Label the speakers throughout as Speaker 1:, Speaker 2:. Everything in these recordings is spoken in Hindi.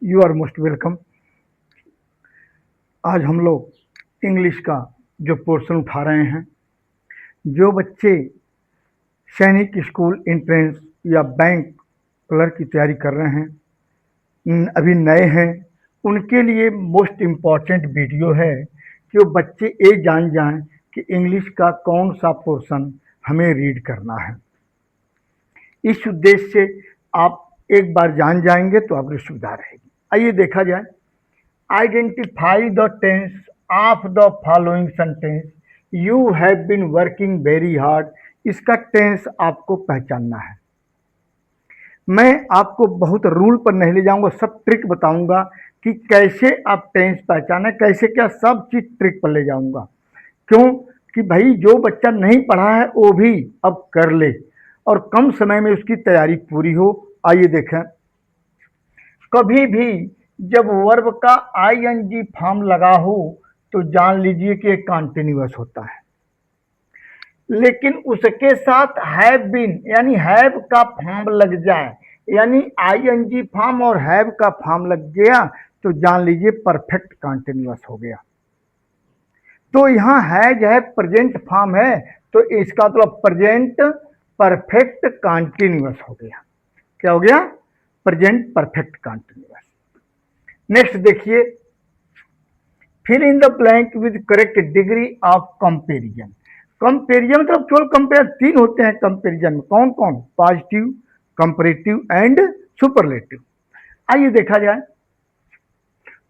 Speaker 1: You are most welcome. आज हम लोग इंग्लिश का जो पोर्शन उठा रहे हैं, जो बच्चे सैनिक स्कूल एंट्रेंस या बैंक क्लर्क की तैयारी कर रहे हैं, अभी नए हैं, उनके लिए मोस्ट इम्पॉर्टेंट वीडियो है कि वो बच्चे ये जान जाएं कि इंग्लिश का कौन सा पोर्शन हमें रीड करना है। इस उद्देश्य से आप एक बार जान जाएंगे तो आपकी सुविधा रहेगी। आइए देखा जाए। Identify the tense of the following sentence, you have been working very hard. इसका टेंस आपको पहचानना है। मैं आपको बहुत रूल पर नहीं ले जाऊंगा, सब ट्रिक बताऊंगा कि कैसे आप टेंस पहचाने, कैसे क्या सब चीज ट्रिक पर ले जाऊंगा। क्यों कि भाई जो बच्चा नहीं पढ़ा है वो भी अब कर ले और कम समय में उसकी तैयारी पूरी हो। आइए देखें। कभी भी जब वर्ब का आईएनजी फॉर्म लगा हो तो जान लीजिए कि एक कॉन्टिन्यूअस होता है, लेकिन उसके साथ हैव बीन यानी हैव का फॉर्म लग जाए, यानी आईएनजी फॉर्म और हैव का फॉर्म लग गया तो जान लीजिए परफेक्ट कॉन्टिन्यूअस हो गया। तो यहाँ हैज है प्रेजेंट फॉर्म है, तो इसका मतलब प्रेजेंट परफेक्ट कॉन्टिन्यूअस हो गया। क्या हो गया? Present perfect continuous. नेक्स्ट देखिए, fill in the blank with correct degree of comparison. Comparison मतलब केवल कंपेयर, तीन होते हैं कंपेरिजन में। कौन कौन? Positive, comparative and superlative. आइए देखा जाए।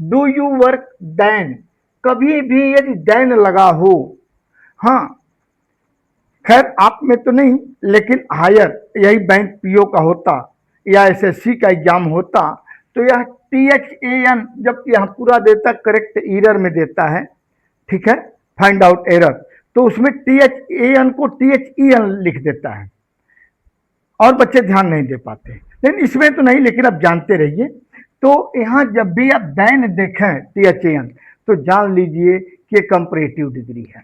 Speaker 1: डू यू वर्क देन, कभी भी यदि देन लगा हो, हाँ खैर आप में तो नहीं, लेकिन हायर यही बैंक पीओ का होता या एसएससी का एग्जाम होता तो यह THAN जब यहाँ पूरा देता करेक्ट एरर में देता है, ठीक है, फाइंड आउट एरर, तो उसमें THAN को THEN लिख देता है और बच्चे ध्यान नहीं दे पाते। लेकिन इसमें तो नहीं, लेकिन आप जानते रहिए। तो यहाँ जब भी आप देन देखें THAN तो जान लीजिए कि कंपैरेटिव डिग्री है।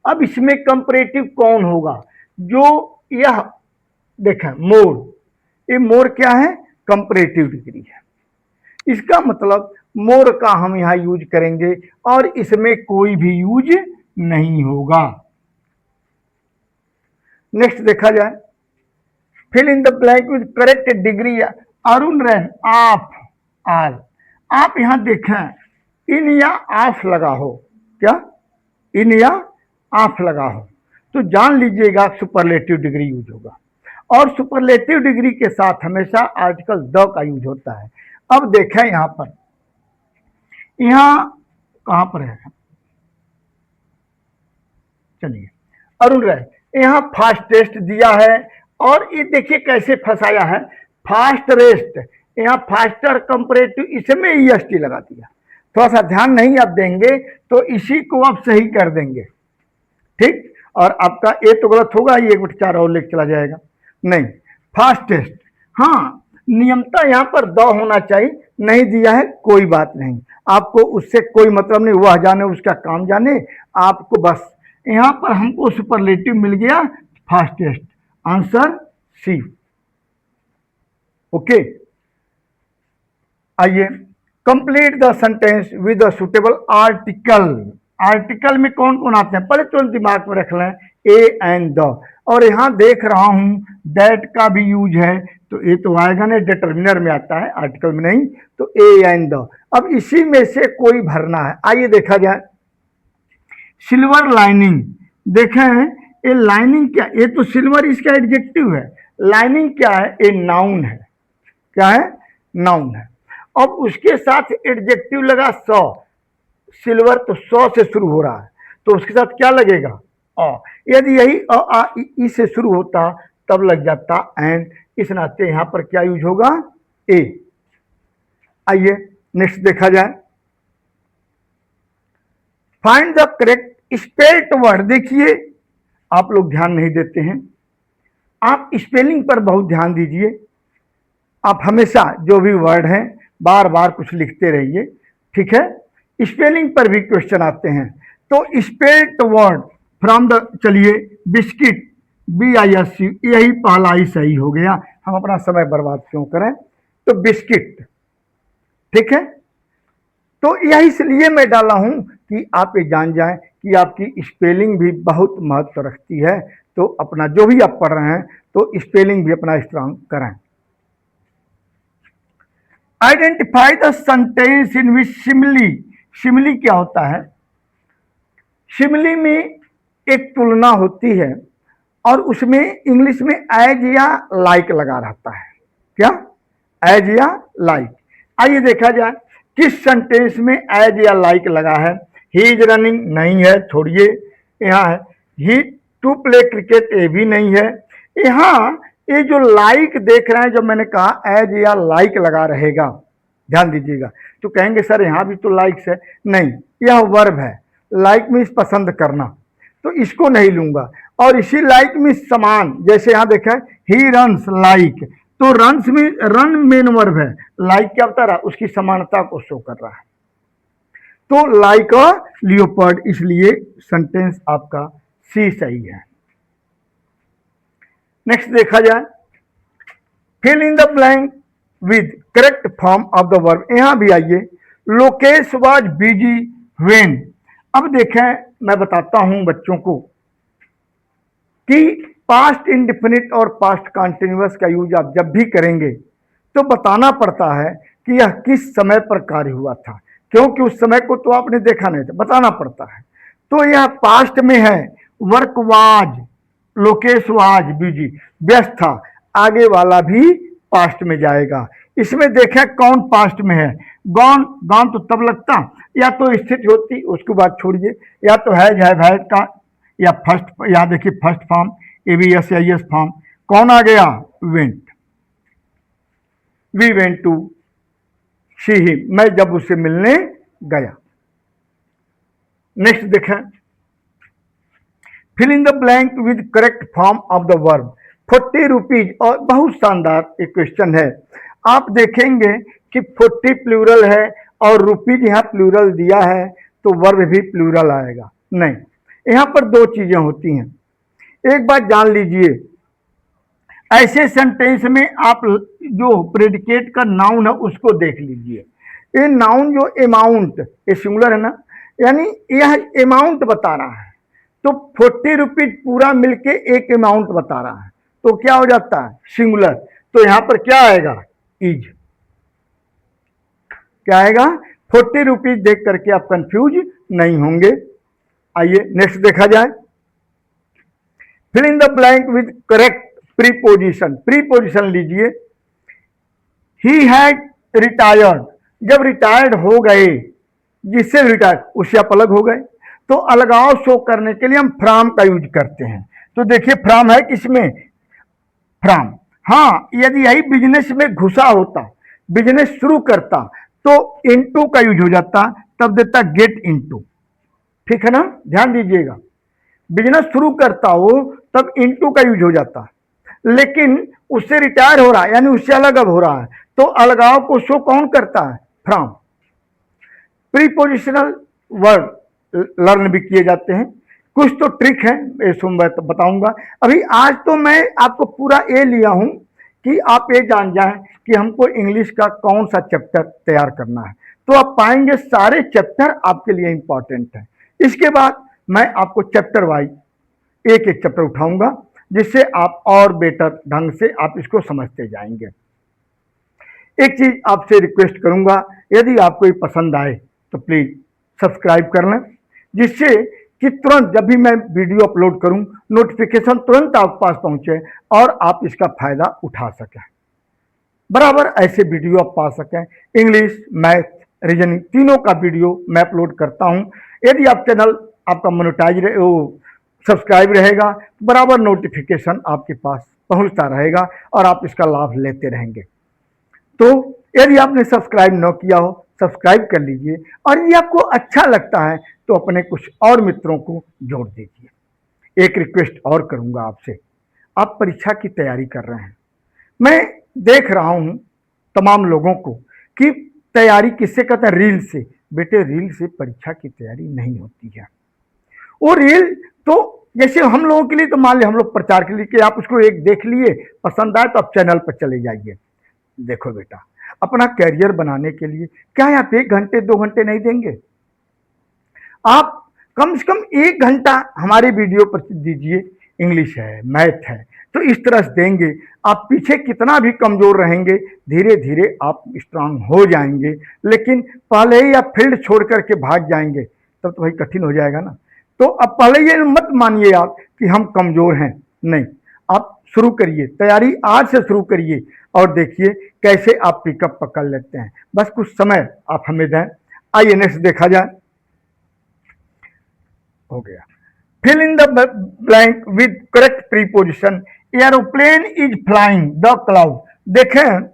Speaker 1: अब इसमें कंपैरेटिव कौन होगा? जो यह देखें मोर, ये मोर क्या है? कंपैरेटिव डिग्री है। इसका मतलब मोर का हम यहां यूज करेंगे और इसमें कोई भी यूज नहीं होगा। नेक्स्ट देखा जाए। Fill in the blank with correct degree. Arun ran of all. आप यहां देखें इन या ऑफ लगा हो, क्या इन या ऑफ लगा हो तो जान लीजिएगा सुपरलेटिव डिग्री यूज होगा। और सुपरलेटिव डिग्री के साथ हमेशा आर्टिकल द का यूज होता है। अब देखें यहां पर, यहां कहां पर है, चलिए अरुण राय, यहां फास्टेस्ट दिया है और ये देखिए कैसे फंसाया है। फास्ट रेस्ट, यहां फास्टर कंपैरेटिव, इसमें EST लगा दिया। थोड़ा सा ध्यान नहीं आप देंगे तो इसी को आप सही कर देंगे, ठीक। और आपका ए तो गलत होगा, ये 1/4 और लेके चला जाएगा। नहीं, फास्टेस्ट, हाँ नियमता यहां पर द होना चाहिए, नहीं दिया है कोई बात नहीं, आपको उससे कोई मतलब नहीं, वह जाने उसका काम जाने। आपको बस यहां पर हमको सुपरलेटिव मिल गया फास्टेस्ट, आंसर सी। ओके, आइए complete the sentence with a suitable article. Article में कौन कौन आते हैं पहले तुरंत दिमाग में रख लें, ए एंड द। और यहां देख रहा हूं दैट का भी यूज है, तो ए तो आएगा ना, डिटर्मिनर में आता है, आर्टिकल में नहीं, तो ए एंड द। अब इसी में से कोई भरना है। आइए देखा जाए। सिल्वर लाइनिंग, देखें ये लाइनिंग क्या, ये तो सिल्वर इसका एडजेक्टिव है, लाइनिंग क्या है? ये नाउन है। क्या है? नाउन है। अब उसके साथ एडजेक्टिव लगा सौ, सिल्वर तो 100 से शुरू हो रहा है, तो उसके साथ क्या लगेगा? अ। यदि यही अ आ इ से शुरू होता तब लग जाता एंड, इस नाते यहां पर क्या यूज होगा? ए। आइए नेक्स्ट देखा जाए। Find the correct spelled word. देखिए आप लोग ध्यान नहीं देते हैं, आप स्पेलिंग पर बहुत ध्यान दीजिए। आप हमेशा जो भी वर्ड हैं बार बार कुछ लिखते रहिए, ठीक है। स्पेलिंग पर भी क्वेश्चन आते हैं, तो स्पेल्ड वर्ड फ्रॉम द, चलिए बिस्किट, BISC, यही पहला ही सही हो गया। हम अपना समय बर्बाद क्यों करें? तो बिस्किट, ठीक है, तो यह इसलिए मैं डाला हूं कि आप ये जान जाएं कि आपकी स्पेलिंग भी बहुत महत्व रखती है। तो अपना जो भी आप पढ़ रहे हैं तो स्पेलिंग भी अपना स्ट्रांग करें। Identify the sentence in which simile, simile क्या होता है? सिमिली में एक तुलना होती है और उसमें इंग्लिश में एज या लाइक लगा रहता है। क्या? एज या लाइक। आइए देखा जाए किस सेंटेंस में एज या लाइक लगा है। ही इज रनिंग नहीं है, छोड़िए, यहाँ है ही टू प्ले क्रिकेट, ये भी नहीं है। यहाँ ये जो लाइक देख रहे हैं, जब मैंने कहा एज या लाइक लगा रहेगा, ध्यान दीजिएगा, तो कहेंगे सर यहाँ भी तो लाइक्स है। नहीं, यह वर्ब है। लाइक मीन्स पसंद करना, तो इसको नहीं लूंगा। और इसी लाइक में समान, जैसे यहाँ देखा है ही रन्स लाइक, तो रन्स में रन मेन वर्ब है, लाइक क्या बता रहा, उसकी समानता को शो कर रहा है। तो लाइक अ लियोपर्ड, इसलिए सेंटेंस आपका सी सही है। नेक्स्ट देखा जाए, fill in the blank with correct form of the verb. यहां भी आइए, लोकेश वाज बिजी व्हेन। अब देखें, मैं बताता हूं बच्चों को कि पास्ट इंडेफिनिट और पास्ट कंटिन्यूअस का यूज आप जब भी करेंगे तो बताना पड़ता है कि यह किस समय पर कार्य हुआ था, क्योंकि उस समय को तो आपने देखा नहीं था, बताना पड़ता है। तो यह पास्ट में है, work was, Lokesh was busy, व्यस्त था, आगे वाला भी पास्ट में जाएगा। इसमें देखें कौन पास्ट में है। गॉन, गॉन तो तब लगता या तो स्थिति होती, उसके बाद छोड़िए, या तो है हैड का, या फर्स्ट, यहाँ देखिए फर्स्ट फॉर्म एबीएस या एस फॉर्म। कौन आ गया? Went, we went to see him, मैं जब उससे मिलने गया। नेक्स्ट देखें, fill in the blank with correct form of the verb. 40 rupees, और बहुत शानदार एक क्वेश्चन है। आप देखेंगे कि 40 प्लूरल है और रुपीज यहाँ प्लूरल दिया है, तो वर्ब भी प्लूरल आएगा? नहीं, यहाँ पर दो चीजें होती हैं। एक बात जान लीजिए, ऐसे सेंटेंस में आप जो प्रेडिकेट का नाउन है उसको देख लीजिए। ये नाउन जो अमाउंट, ये सिंगुलर है ना, यानी यह अमाउंट बता रहा है, तो 40 रुपीज पूरा मिलके एक अमाउंट बता रहा है, तो क्या हो जाता है? सिंगुलर। तो यहां पर क्या आएगा? इज। क्या आएगा? 40 रुपीज देख करके आप कंफ्यूज नहीं होंगे। आइए नेक्स्ट देखा जाए, fill in the blank with correct preposition. Preposition लीजिए, ही हैड रिटायर्ड, जब रिटायर्ड हो गए, जिससे रिटायर्ड उससे आप अलग हो गए, तो अलगाव शो करने के लिए हम फ्रॉम का यूज करते हैं। तो देखिए फ्रॉम है किसमें? फ्रॉम। हाँ, यदि यही बिजनेस में घुसा होता, बिजनेस शुरू करता, तो इनटू का यूज हो जाता, तब देता गेट इनटू। ठीक है ना, ध्यान दीजिएगा, बिजनेस शुरू करता हो तब इनटू का यूज हो जाता, लेकिन उससे रिटायर हो रहा है, यानी उससे अलग अब हो रहा है, तो अलगाव को शो कौन करता है? फ्रॉम। प्रीपोजिशनल वर्ड लर्न भी किए जाते हैं, कुछ तो ट्रिक है, इसको मैं बताऊंगा। अभी आज तो मैं आपको पूरा ये लिया हूं कि आप ये जान जाएं कि हमको इंग्लिश का कौन सा चैप्टर तैयार करना है, तो आप पाएंगे सारे चैप्टर आपके लिए इंपॉर्टेंट है। इसके बाद मैं आपको चैप्टर वाइज एक एक चैप्टर उठाऊंगा, जिससे आप और बेटर ढंग से आप इसको समझते जाएंगे। एक चीज आपसे रिक्वेस्ट करूंगा, यदि आपको ये पसंद आए तो प्लीज सब्सक्राइब कर लें, जिससे कि तुरंत जब भी मैं वीडियो अपलोड करूं नोटिफिकेशन तुरंत आपके पास पहुंचे और आप इसका फायदा उठा सकें, बराबर ऐसे वीडियो आप पा सकें। इंग्लिश, मैथ, रीजनिंग तीनों का वीडियो मैं अपलोड करता हूं। यदि आप चैनल आपका मोनेटाइज सब्सक्राइब रहेगा, बराबर नोटिफिकेशन आपके पास पहुंचता रहेगा और आप इसका लाभ लेते रहेंगे। तो यदि आपने सब्सक्राइब न किया हो, सब्सक्राइब कर लीजिए, और यदि आपको अच्छा लगता है तो अपने कुछ और मित्रों को जोड़ दीजिए। एक रिक्वेस्ट और करूंगा आपसे, आप परीक्षा की तैयारी कर रहे हैं, मैं देख रहा हूं तमाम लोगों को कि तैयारी किससे कहते हैं? रील से। बेटे, रील से परीक्षा की तैयारी नहीं होती है। वो रील तो जैसे हम लोगों के लिए, तो मान लिया हम लोग प्रचार के लिए कि आप उसको एक देख लिए, पसंद आए तो आप चैनल पर चले जाइए। देखो बेटा, अपना कैरियर बनाने के लिए। क्या आप 1 घंटे 2 घंटे नहीं देंगे? आप कम से कम 1 घंटा हमारे वीडियो पर दीजिए। इंग्लिश है, मैथ है, तो इस तरह से देंगे। आप पीछे कितना भी कमजोर रहेंगे, धीरे धीरे आप स्ट्रांग हो जाएंगे। लेकिन पहले ही आप फील्ड छोड़ करके भाग जाएंगे तब तो भाई कठिन हो जाएगा ना। तो अब पहले ये मत मानिए आप कि हम कमजोर हैं, नहीं। आप शुरू करिए, तैयारी आज से शुरू करिए और देखिए कैसे आप पिकअप पकड़ लेते हैं। बस कुछ समय आप हमें दें। आइए नेक्स्ट देखा जाए। हो गया। Fill in the blank with correct preposition. Aeroplane is flying the cloud. देखें,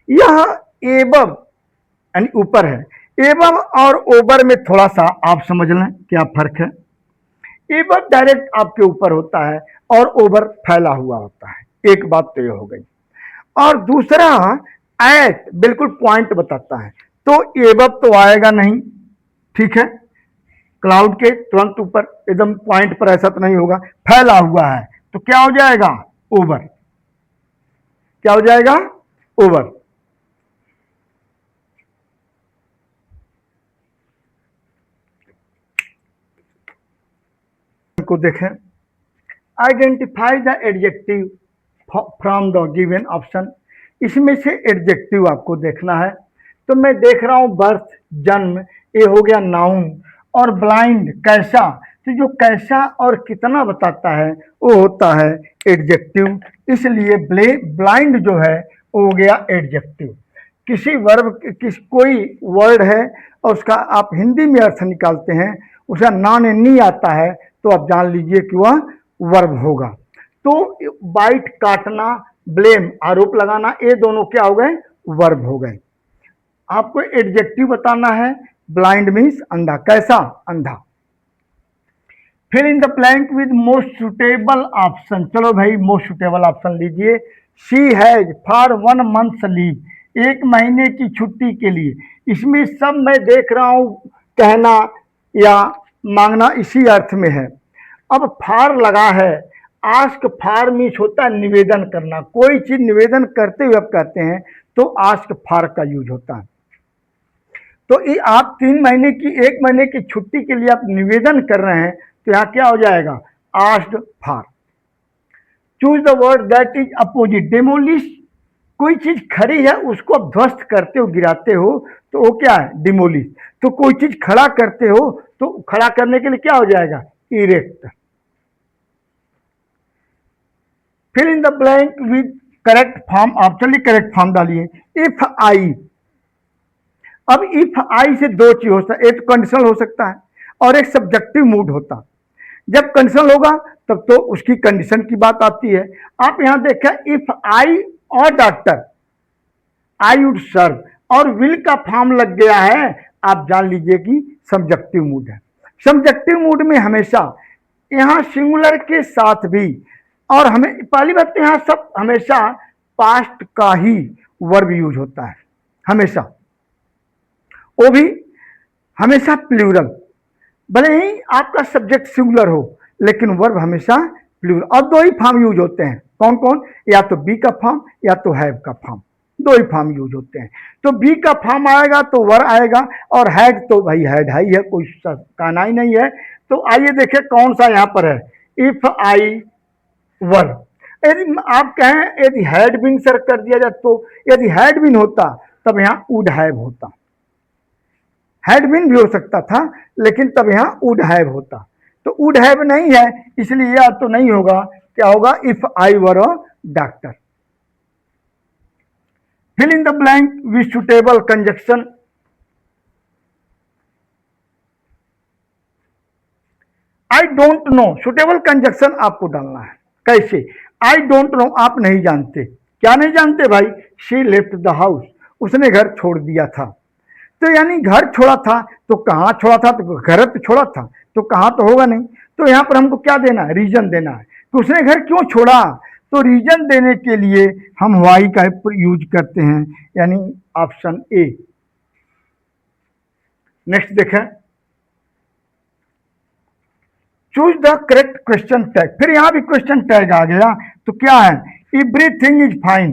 Speaker 1: यह एबव यानी ऊपर है। एबव और ओवर में थोड़ा सा आप समझ लें क्या फर्क है। एबव डायरेक्ट आपके ऊपर होता है और ओवर फैला हुआ होता है। एक बात तो ये हो गई। और दूसरा, एट बिल्कुल पॉइंट बताता है, तो एबव तो आएगा नहीं, ठीक है। क्लाउड के तुरंत ऊपर एकदम पॉइंट पर ऐसा तो नहीं होगा, फैला हुआ है, तो क्या हो जाएगा? ओवर। क्या हो जाएगा? ओवर। को देखें, identify the adjective from the given option. इसमें से एडजेक्टिव आपको देखना है। तो मैं देख रहा हूं बर्थ, जन्म, ये हो गया नाउन। और ब्लाइंड कैसा, तो जो कैसा और कितना बताता है वो होता है एडजेक्टिव। इसलिए ब्लाइंड जो है वो हो गया एडजेक्टिव। किसी वर्ब कोई वर्ड है और उसका आप हिंदी में अर्थ निकालते हैं, उसका नॉन नहीं आता है, तो आप जान लीजिए कि वह वर्ब होगा। तो बाइट काटना, ब्लेम आरोप लगाना, ये दोनों क्या हो गए? वर्ब हो गए। आपको एडजेक्टिव बताना है। ब्लाइंड मीन्स अंधा। कैसा? अंधा। Fill in the blank with most suitable option. चलो भाई मोस्ट सुटेबल ऑप्शन लीजिए। She has for 1 month leave. 1 महीने की छुट्टी के लिए। इसमें सब मैं देख रहा हूं कहना या मांगना इसी अर्थ में है। अब फार लगा है। आस्क फार मीन्स होता है निवेदन करना। कोई चीज निवेदन करते हुए आप कहते हैं तो आस्क फार का यूज होता है। तो ये आप 3 महीने की 1 महीने की छुट्टी के लिए आप निवेदन कर रहे हैं, तो यहां क्या हो जाएगा? Asked for. Choose the word that is opposite. Demolish, कोई चीज खड़ी है उसको आप ध्वस्त करते हो, गिराते हो, तो वो क्या है? डिमोलिश। तो कोई चीज खड़ा करते हो तो खड़ा करने के लिए क्या हो जाएगा? Erect. Fill in the blank with correct form of. चलिए करेक्ट फॉर्म डालिए। If I. अब इफ आई से दो चीज हो सकता है, एक कंडीशनल हो सकता है और एक सब्जेक्टिव मूड होता। जब कंडीशनल होगा तब तो उसकी कंडीशन की बात आती है। आप यहां देखें, इफ आई और डॉक्टर, आई वुड सर्व और विल का फॉर्म लग गया है, आप जान लीजिए कि सब्जेक्टिव मूड है। सब्जेक्टिव मूड में हमेशा यहां सिंगुलर के साथ भी, और हमें पहली बात तो यहां सब हमेशा पास्ट का ही वर्ब यूज होता है, हमेशा, वो भी हमेशा प्लूरल। भले ही आपका सब्जेक्ट सिंगुलर हो लेकिन वर्ब हमेशा प्लूरल। और दो ही फॉर्म यूज होते हैं। कौन कौन? या तो बी का फॉर्म या तो हैव का फॉर्म, दो ही फॉर्म यूज होते हैं। तो बी का फॉर्म आएगा तो वर आएगा, और हैड तो भाई हैड है ही है, कोई कहना ही नहीं है। तो आइए देखें कौन सा यहां पर है। इफ आई वर। यदि आप कहें यदि हैड बीन सर कर दिया जाए, तो यदि हैड बीन होता तब यहां वुड हैव होता। हैड बीन भी हो सकता था लेकिन तब यहां वुड हैव होता। तो वुड हैव नहीं है, इसलिए यह तो नहीं होगा। क्या होगा? If I were a doctor. Fill in the blank with suitable conjunction. I don't know, suitable conjunction आपको डालना है। कैसे? आई डोंट नो, आप नहीं जानते। क्या नहीं जानते भाई? शी लेफ्ट द हाउस, उसने घर छोड़ दिया था। तो यानी घर छोड़ा था, तो कहां छोड़ा था? तो घर तो छोड़ा था, तो कहां तो होगा नहीं। तो यहां पर हमको क्या देना है? रीजन देना है। तो उसने घर क्यों छोड़ा? तो रीजन देने के लिए हम वाई का यूज करते हैं, यानी ऑप्शन ए। नेक्स्ट देखें, choose the correct question tag. फिर यहां भी क्वेश्चन टैग आ गया, तो क्या है? Everything is fine.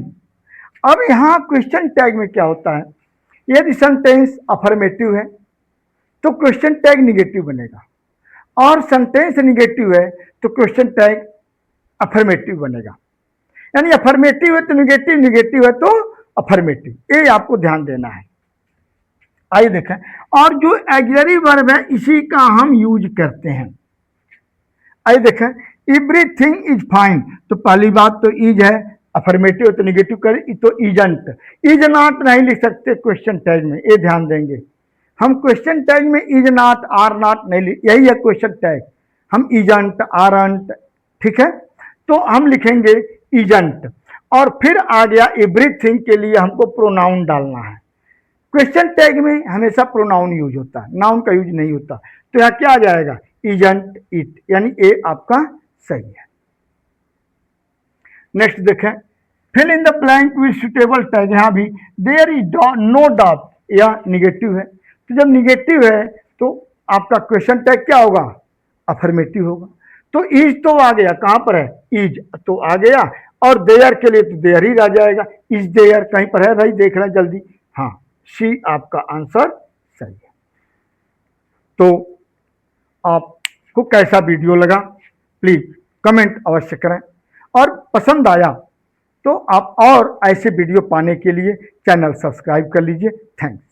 Speaker 1: अब यहाँ क्वेश्चन टैग में क्या होता है, यदि सेंटेंस अफर्मेटिव है तो क्वेश्चन टैग निगेटिव बनेगा, और सेंटेंस निगेटिव है तो क्वेश्चन टैग अफर्मेटिव बनेगा। यानी अफर्मेटिव है तो निगेटिव, निगेटिव है तो अफर्मेटिव, ये आपको ध्यान देना है। आइए देखें, और जो ऑक्सिलरी वर्ब है इसी का हम यूज करते हैं। आइए देखें, एवरीथिंग इज फाइन, तो पहली बात तो इज है, अफर्मेटिव तो निगेटिव करें तो इजंट, इज नॉट नहीं लिख सकते क्वेश्चन टैग में, ये ध्यान देंगे। हम क्वेश्चन टैग में इज नॉट आर नॉट नहीं लिख, यही है क्वेश्चन टैग, हम इजंट आरंट, ठीक है, तो हम लिखेंगे इजंट। और फिर आ गया एवरीथिंग के लिए हमको प्रोनाउन डालना है। क्वेश्चन टैग में हमेशा प्रोनाउन यूज होता है, नाउन का यूज नहीं होता, तो यहाँ क्या आ जाएगा, इजंट इट, यानी ए आपका सही है। नेक्स्ट देखें, fill in the blank with suitable tag, यहाँ भी देयर इज नो डाउट, यह निगेटिव है, तो जब निगेटिव है तो आपका क्वेश्चन टैग क्या होगा, अफर्मेटिव होगा। तो इज तो आ गया, कहाँ पर है, इज तो आ गया, और देयर के लिए तो देयर ही रह जाएगा, इज देयर कहीं पर है भाई, देख लें जल्दी, हाँ सी आपका आंसर सही है। तो आपको कैसा वीडियो लगा प्लीज कमेंट अवश्य करें, और पसंद आया तो आप और ऐसे वीडियो पाने के लिए चैनल सब्सक्राइब कर लीजिए। थैंक्स।